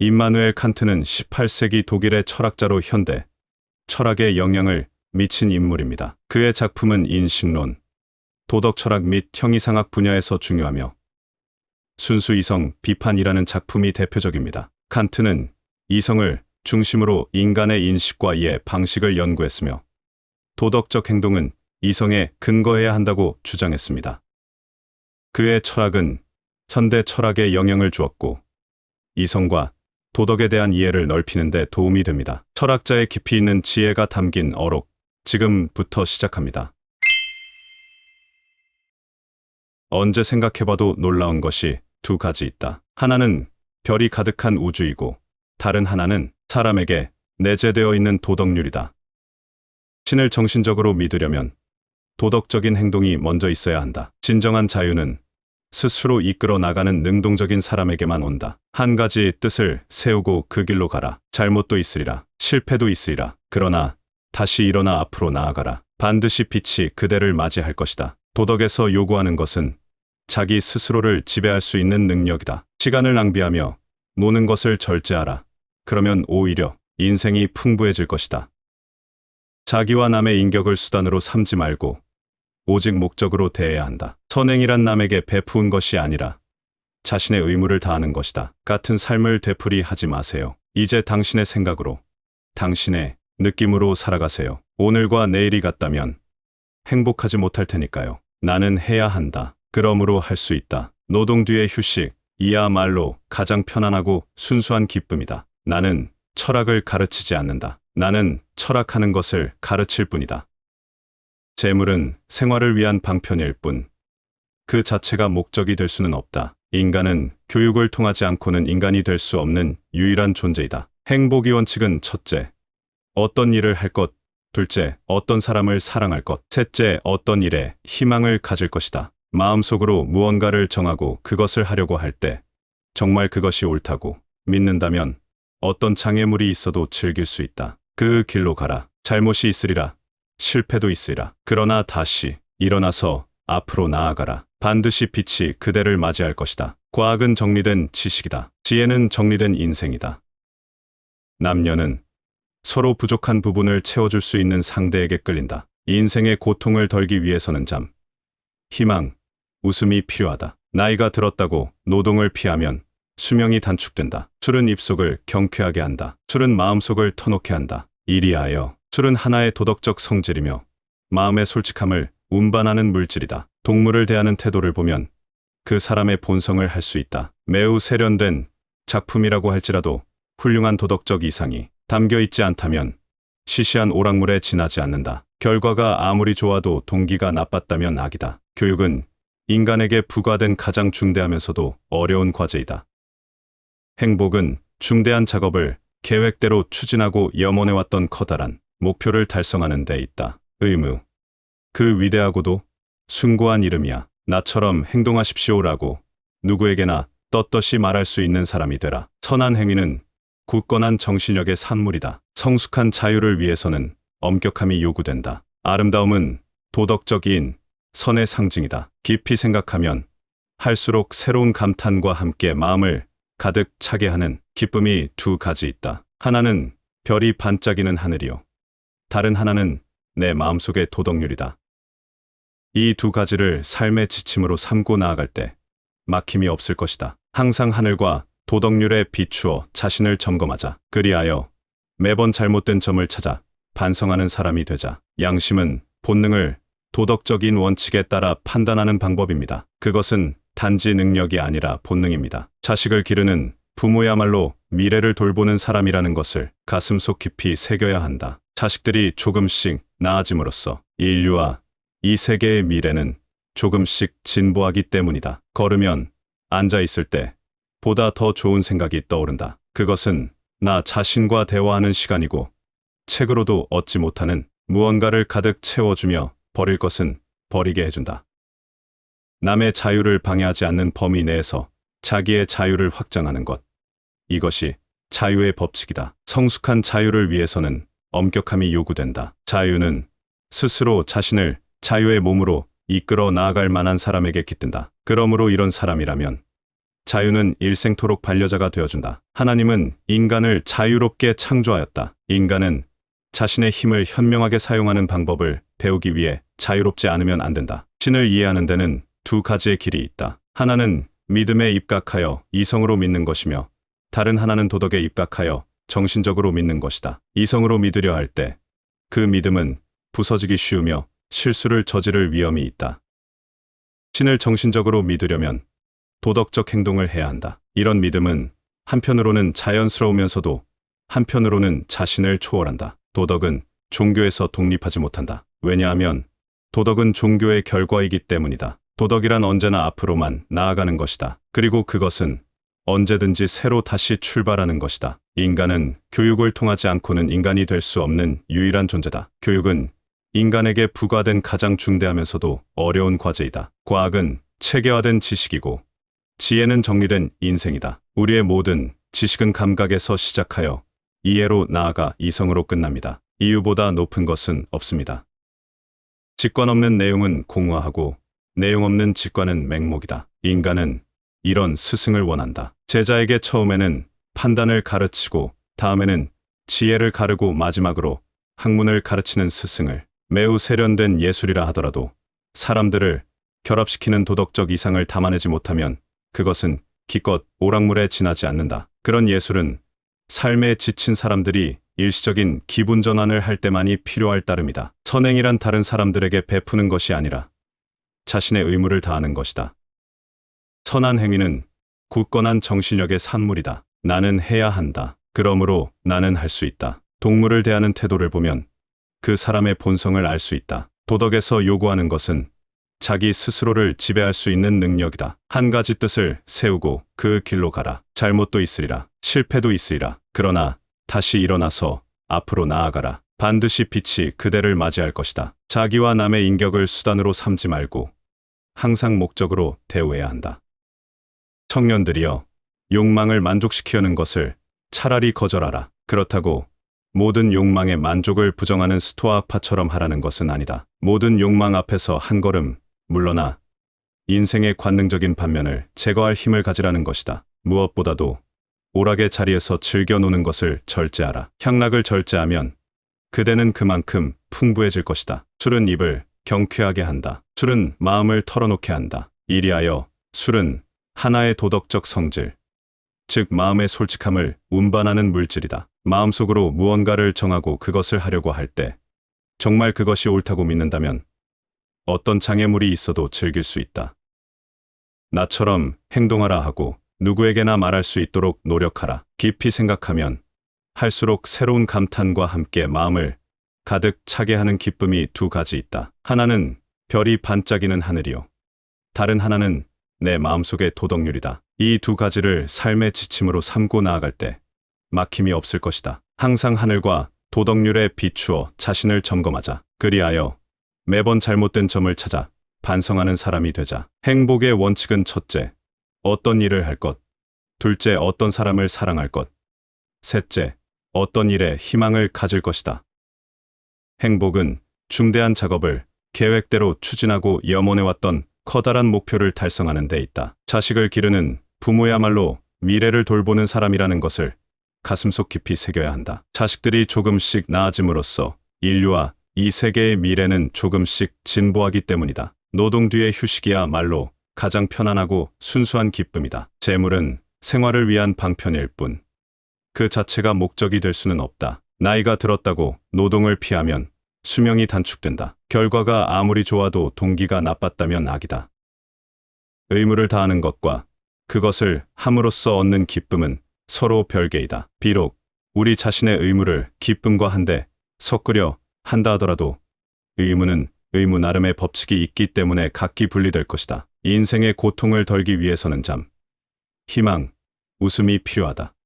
임마누엘 칸트는 18세기 독일의 철학자로 현대 철학에 영향을 미친 인물입니다. 그의 작품은 인식론, 도덕 철학 및 형이상학 분야에서 중요하며 순수 이성 비판이라는 작품이 대표적입니다. 칸트는 이성을 중심으로 인간의 인식과 이해 방식을 연구했으며 도덕적 행동은 이성에 근거해야 한다고 주장했습니다. 그의 철학은 현대 철학에 영향을 주었고 이성과 도덕에 대한 이해를 넓히는 데 도움이 됩니다. 철학자의 깊이 있는 지혜가 담긴 어록, 지금부터 시작합니다. 언제 생각해봐도 놀라운 것이 두 가지 있다. 하나는 별이 가득한 우주이고 다른 하나는 사람에게 내재되어 있는 도덕률이다. 신을 정신적으로 믿으려면 도덕적인 행동이 먼저 있어야 한다. 진정한 자유는 스스로 이끌어 나가는 능동적인 사람에게만 온다. 한 가지 뜻을 세우고 그 길로 가라. 잘못도 있으리라. 실패도 있으리라. 그러나 다시 일어나 앞으로 나아가라. 반드시 빛이 그대를 맞이할 것이다. 도덕에서 요구하는 것은 자기 스스로를 지배할 수 있는 능력이다. 시간을 낭비하며 노는 것을 절제하라. 그러면 오히려 인생이 풍부해질 것이다. 자기와 남의 인격을 수단으로 삼지 말고 오직 목적으로 대해야 한다. 선행이란 남에게 베푸은 것이 아니라 자신의 의무를 다하는 것이다. 같은 삶을 되풀이하지 마세요. 이제 당신의 생각으로, 당신의 느낌으로 살아가세요. 오늘과 내일이 같다면 행복하지 못할 테니까요. 나는 해야 한다. 그러므로 할 수 있다. 노동 뒤의 휴식, 이야말로 가장 편안하고 순수한 기쁨이다. 나는 철학을 가르치지 않는다. 나는 철학하는 것을 가르칠 뿐이다. 재물은 생활을 위한 방편일 뿐, 그 자체가 목적이 될 수는 없다. 인간은 교육을 통하지 않고는 인간이 될 수 없는 유일한 존재이다. 행복의 원칙은 첫째, 어떤 일을 할 것, 둘째, 어떤 사람을 사랑할 것, 셋째, 어떤 일에 희망을 가질 것이다. 마음속으로 무언가를 정하고 그것을 하려고 할 때 정말 그것이 옳다고 믿는다면 어떤 장애물이 있어도 즐길 수 있다. 그 길로 가라. 잘못이 있으리라. 실패도 있으리라. 그러나 다시 일어나서 앞으로 나아가라. 반드시 빛이 그대를 맞이할 것이다. 과학은 정리된 지식이다. 지혜는 정리된 인생이다. 남녀는 서로 부족한 부분을 채워줄 수 있는 상대에게 끌린다. 인생의 고통을 덜기 위해서는 잠, 희망, 웃음이 필요하다. 나이가 들었다고 노동을 피하면 수명이 단축된다. 술은 입속을 경쾌하게 한다. 술은 마음속을 터놓게 한다. 이리하여 술은 하나의 도덕적 성질이며 마음의 솔직함을 운반하는 물질이다. 동물을 대하는 태도를 보면 그 사람의 본성을 할 수 있다. 매우 세련된 작품이라고 할지라도 훌륭한 도덕적 이상이 담겨 있지 않다면 시시한 오락물에 지나지 않는다. 결과가 아무리 좋아도 동기가 나빴다면 악이다. 교육은 인간에게 부과된 가장 중대하면서도 어려운 과제이다. 행복은 중대한 작업을 계획대로 추진하고 염원해왔던 커다란 목표를 달성하는 데 있다. 의무. 그 위대하고도 숭고한 이름이야. 나처럼 행동하십시오라고 누구에게나 떳떳이 말할 수 있는 사람이 되라. 선한 행위는 굳건한 정신력의 산물이다. 성숙한 자유를 위해서는 엄격함이 요구된다. 아름다움은 도덕적인 선의 상징이다. 깊이 생각하면 할수록 새로운 감탄과 함께 마음을 가득 차게 하는 기쁨이 두 가지 있다. 하나는 별이 반짝이는 하늘이요. 다른 하나는 내 마음속의 도덕률이다. 이 두 가지를 삶의 지침으로 삼고 나아갈 때 막힘이 없을 것이다. 항상 하늘과 도덕률에 비추어 자신을 점검하자. 그리하여 매번 잘못된 점을 찾아 반성하는 사람이 되자. 양심은 본능을 도덕적인 원칙에 따라 판단하는 방법입니다. 그것은 단지 능력이 아니라 본능입니다. 자식을 기르는 부모야말로 미래를 돌보는 사람이라는 것을 가슴속 깊이 새겨야 한다. 자식들이 조금씩 나아짐으로써 인류와 이 세계의 미래는 조금씩 진보하기 때문이다. 걸으면 앉아 있을 때 보다 더 좋은 생각이 떠오른다. 그것은 나 자신과 대화하는 시간이고 책으로도 얻지 못하는 무언가를 가득 채워주며 버릴 것은 버리게 해준다. 남의 자유를 방해하지 않는 범위 내에서 자기의 자유를 확장하는 것. 이것이 자유의 법칙이다. 성숙한 자유를 위해서는 엄격함이 요구된다. 자유는 스스로 자신을 자유의 몸으로 이끌어 나아갈 만한 사람에게 깃든다. 그러므로 이런 사람이라면 자유는 일생토록 반려자가 되어준다. 하나님은 인간을 자유롭게 창조하였다. 인간은 자신의 힘을 현명하게 사용하는 방법을 배우기 위해 자유롭지 않으면 안 된다. 신을 이해하는 데는 두 가지의 길이 있다. 하나는 믿음에 입각하여 이성으로 믿는 것이며 다른 하나는 도덕에 입각하여 정신적으로 믿는 것이다. 이성으로 믿으려 할 때 그 믿음은 부서지기 쉬우며 실수를 저지를 위험이 있다. 신을 정신적으로 믿으려면 도덕적 행동을 해야 한다. 이런 믿음은 한편으로는 자연스러우면서도 한편으로는 자신을 초월한다. 도덕은 종교에서 독립하지 못한다. 왜냐하면 도덕은 종교의 결과이기 때문이다. 도덕이란 언제나 앞으로만 나아가는 것이다. 그리고 그것은 언제든지 새로 다시 출발하는 것이다. 인간은 교육을 통하지 않고는 인간이 될 수 없는 유일한 존재다. 교육은 인간에게 부과된 가장 중대하면서도 어려운 과제이다. 과학은 체계화된 지식이고 지혜는 정리된 인생이다. 우리의 모든 지식은 감각에서 시작하여 이해로 나아가 이성으로 끝납니다. 이유보다 높은 것은 없습니다. 직관 없는 내용은 공허하고 내용 없는 직관은 맹목이다. 인간은 이런 스승을 원한다. 제자에게 처음에는 판단을 가르치고 다음에는 지혜를 가르고 마지막으로 학문을 가르치는 스승을. 매우 세련된 예술이라 하더라도 사람들을 결합시키는 도덕적 이상을 담아내지 못하면 그것은 기껏 오락물에 지나지 않는다. 그런 예술은 삶에 지친 사람들이 일시적인 기분 전환을 할 때만이 필요할 따름이다. 선행이란 다른 사람들에게 베푸는 것이 아니라 자신의 의무를 다하는 것이다. 선한 행위는 굳건한 정신력의 산물이다. 나는 해야 한다. 그러므로 나는 할 수 있다. 동물을 대하는 태도를 보면 그 사람의 본성을 알 수 있다. 도덕에서 요구하는 것은 자기 스스로를 지배할 수 있는 능력이다. 한 가지 뜻을 세우고 그 길로 가라. 잘못도 있으리라. 실패도 있으리라. 그러나 다시 일어나서 앞으로 나아가라. 반드시 빛이 그대를 맞이할 것이다. 자기와 남의 인격을 수단으로 삼지 말고 항상 목적으로 대우해야 한다. 청년들이여, 욕망을 만족시키려는 것을 차라리 거절하라. 그렇다고 모든 욕망의 만족을 부정하는 스토아파처럼 하라는 것은 아니다. 모든 욕망 앞에서 한 걸음 물러나 인생의 관능적인 반면을 제거할 힘을 가지라는 것이다. 무엇보다도 오락의 자리에서 즐겨 노는 것을 절제하라. 향락을 절제하면 그대는 그만큼 풍부해질 것이다. 술은 입을 경쾌하게 한다. 술은 마음을 털어놓게 한다. 이리하여 술은 하나의 도덕적 성질, 즉 마음의 솔직함을 운반하는 물질이다. 마음속으로 무언가를 정하고 그것을 하려고 할 때 정말 그것이 옳다고 믿는다면 어떤 장애물이 있어도 즐길 수 있다. 나처럼 행동하라 하고 누구에게나 말할 수 있도록 노력하라. 깊이 생각하면 할수록 새로운 감탄과 함께 마음을 가득 차게 하는 기쁨이 두 가지 있다. 하나는 별이 반짝이는 하늘이요. 다른 하나는 내 마음속의 도덕률이다. 이 두 가지를 삶의 지침으로 삼고 나아갈 때 막힘이 없을 것이다. 항상 하늘과 도덕률에 비추어 자신을 점검하자. 그리하여 매번 잘못된 점을 찾아 반성하는 사람이 되자. 행복의 원칙은 첫째, 어떤 일을 할 것. 둘째, 어떤 사람을 사랑할 것. 셋째, 어떤 일에 희망을 가질 것이다. 행복은 중대한 작업을 계획대로 추진하고 염원해왔던 커다란 목표를 달성하는 데 있다. 자식을 기르는 부모야말로 미래를 돌보는 사람이라는 것을 가슴속 깊이 새겨야 한다. 자식들이 조금씩 나아짐으로써 인류와 이 세계의 미래는 조금씩 진보하기 때문이다. 노동 뒤의 휴식이야말로 가장 편안하고 순수한 기쁨이다. 재물은 생활을 위한 방편일 뿐 그 자체가 목적이 될 수는 없다. 나이가 들었다고 노동을 피하면 수명이 단축된다. 결과가 아무리 좋아도 동기가 나빴다면 악이다. 의무를 다하는 것과 그것을 함으로써 얻는 기쁨은 서로 별개이다. 비록 우리 자신의 의무를 기쁨과 한데 섞으려 한다 하더라도 의무는 의무 나름의 법칙이 있기 때문에 각기 분리될 것이다. 인생의 고통을 덜기 위해서는 잠, 희망, 웃음이 필요하다.